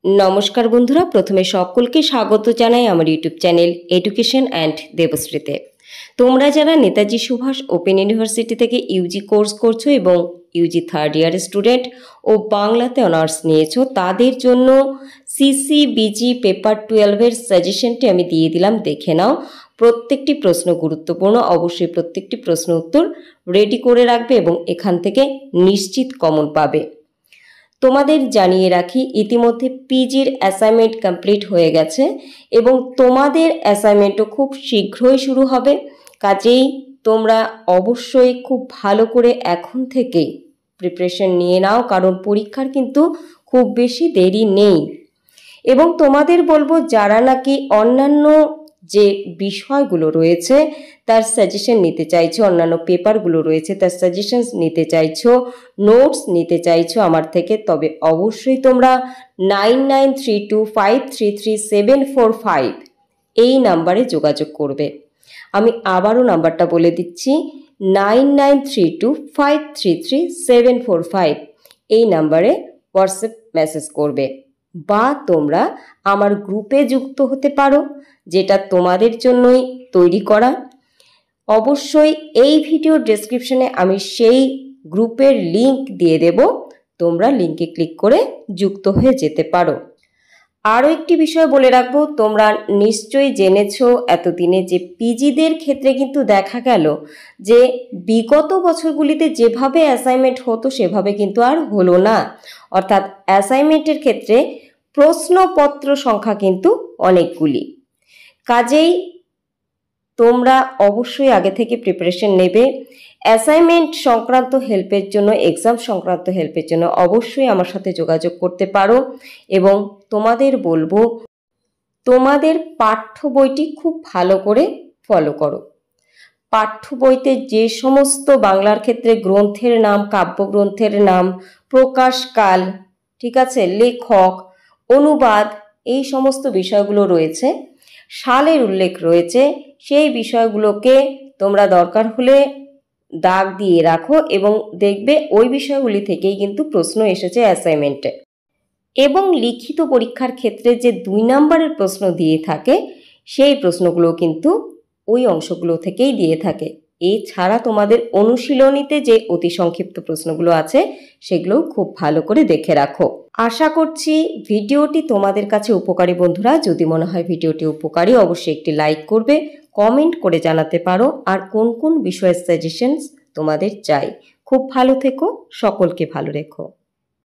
নমস্কার বন্ধুরা, প্রথমে সকলকে স্বাগত জানাই আমার ইউটিউব চ্যানেল এডুকেশন অ্যান্ড দেবশ্রীতে। তোমরা যারা নেতাজি সুভাষ ওপেন ইউনিভার্সিটি থেকে ইউজি কোর্স করছো এবং ইউজি থার্ড ইয়ার স্টুডেন্ট ও বাংলাতে অনার্স নিয়েছো, তাদের জন্য সিসিবিজি পেপার 12-এর সাজেশনটি আমি দিয়ে দিলাম, দেখে নাও। প্রত্যেকটি প্রশ্ন গুরুত্বপূর্ণ, অবশ্যই প্রত্যেকটি প্রশ্ন উত্তর রেডি করে রাখবে এবং এখান থেকে নিশ্চিত কমন পাবে। তোমাদের জানিয়ে রাখি, ইতিমধ্যে পিজির অ্যাসাইনমেন্ট কমপ্লিট হয়ে গেছে এবং তোমাদের অ্যাসাইনমেন্টও খুব শীঘ্রই শুরু হবে। কাজেই তোমরা অবশ্যই খুব ভালো করে এখন থেকেই প্রিপারেশন নিয়ে নাও, কারণ পরীক্ষার কিন্তু খুব বেশি দেরি নেই। এবং তোমাদের বলবো, যারা নাকি অন্যান্য যে বিষয়গুলো রয়েছে তার সাজেশন নিতে চাইছো, অন্যান্য পেপারগুলো রয়েছে তার সাজেশন নিতে চাইছো, নোটস নিতে চাইছো আমার থেকে, তবে অবশ্যই তোমরা 9932533745 এই নাম্বারে যোগাযোগ করবে। আমি আবারও নাম্বারটা বলে দিচ্ছি, 9932533745 এই নাম্বারে হোয়াটসঅ্যাপ মেসেজ করবে, বা তোমরা আমার গ্রুপে যুক্ত হতে পারো, যেটা তোমাদের জন্যই তৈরি করা। অবশ্যই এই ভিডিও ডেসক্রিপশনে আমি সেই গ্রুপের লিংক দিয়ে দেব, তোমরা লিংকে ক্লিক করে যুক্ত হয়ে যেতে পারো। আরও একটি বিষয় বলে রাখবো, তোমরা নিশ্চয়ই জেনেছো এতদিনে যে পিজিদের ক্ষেত্রে কিন্তু দেখা গেল যে বিগত বছরগুলিতে যেভাবে অ্যাসাইনমেন্ট হতো সেভাবে কিন্তু আর হলো না। অর্থাৎ অ্যাসাইনমেন্টের ক্ষেত্রে প্রশ্নপত্র সংখ্যা কিন্তু অনেকগুলি। কাজেই তোমরা অবশ্যই আগে থেকে প্রিপারেশন নেবে। অ্যাসাইনমেন্ট সংক্রান্ত হেল্পের জন্য, এক্সাম সংক্রান্ত হেল্পের জন্য অবশ্যই আমার সাথে যোগাযোগ করতে পারো। এবং তোমাদের বলবো, তোমাদের পাঠ্য বইটি খুব ভালো করে ফলো করো। পাঠ্য বইতে যে সমস্ত বাংলার ক্ষেত্রে গ্রন্থের নাম, কাব্যগ্রন্থের নাম, প্রকাশকাল, ঠিক আছে, লেখক, অনুবাদ, এই সমস্ত বিষয়গুলো রয়েছে, সালের উল্লেখ রয়েছে, সেই বিষয়গুলোকে তোমরা দরকার হলে দাগ দিয়ে রাখো এবং দেখবে ওই বিষয়গুলি থেকেই কিন্তু প্রশ্ন এসেছে অ্যাসাইনমেন্টে। এবং লিখিত পরীক্ষার ক্ষেত্রে যে 2 নম্বরের প্রশ্ন দিয়ে থাকে, সেই প্রশ্নগুলো কিন্তু ওই অংশগুলো থেকেই দিয়ে থাকে। এছাড়া তোমাদের অনুশীলনীতে যে অতি সংক্ষিপ্ত প্রশ্নগুলো আছে সেগুলোও খুব ভালো করে দেখে রাখো। আশা করছি ভিডিওটি তোমাদের কাছে উপকারী। বন্ধুরা, যদি মনে হয় ভিডিওটি উপকারী, অবশ্যই একটি লাইক করবে, কমেন্ট করে জানাতে পারো আর কোন কোন বিষয়ের সাজেশনস তোমাদের চাই। খুব ভালো থেকো, সকলকে ভালো রেখো।